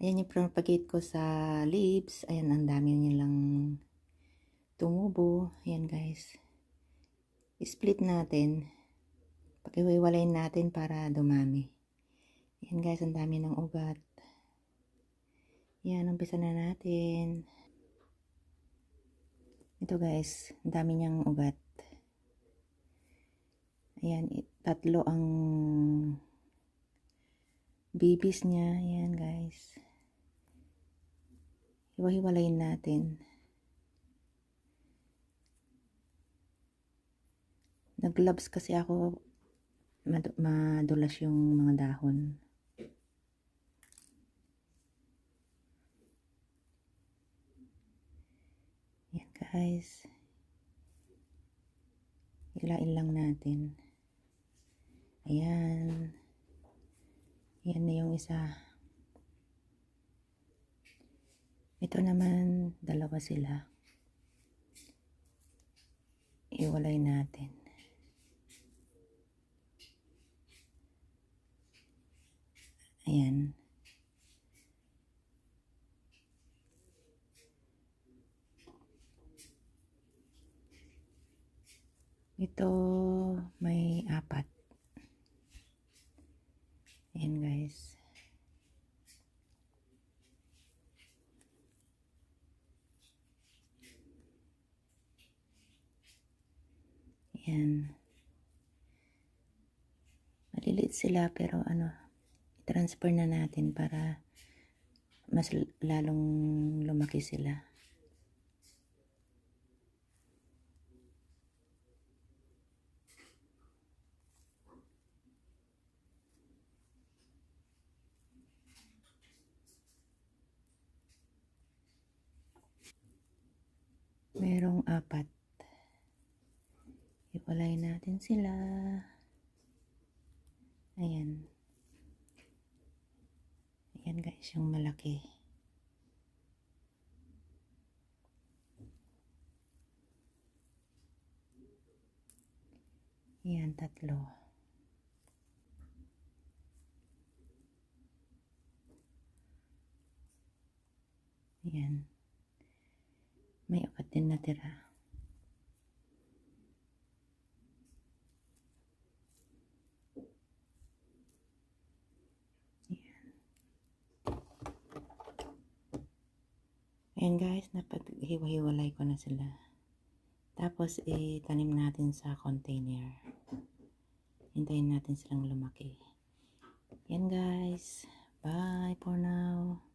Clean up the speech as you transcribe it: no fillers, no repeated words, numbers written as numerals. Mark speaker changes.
Speaker 1: Ayan yung propagate ko sa leaves. Ayan, ang dami nilang tumubo. Ayan guys. Split natin. Pag-iwalayin natin para dumami. Ayan guys, ang dami ng ugat. Ayan, umpisa na natin. Ito guys, ang dami niyang ugat. Ayan, tatlo ang babies niya. Ayan guys. Hiwa-hiwalayin natin. Nag-gloves kasi ako. Madulas yung mga dahon. Ayan guys. Hilain lang natin. Ayan. Ayan na yung isa. Ito naman, dalawa sila. Iwalay natin. Ayan. Ito, may 4. Ayan guys. Ayan. Maliliit sila pero i-transfer na natin para mas lalong lumaki sila. Merong 4. Iwalay natin sila. Ayan. Ayan guys, yung malaki. Ayan, 3. Ayan. May ugat din natira. Ayan guys, napaghiwa-hiwalay ko na sila. Tapos itanim natin sa container. Hintayin natin silang lumaki. Ayan guys, bye for now.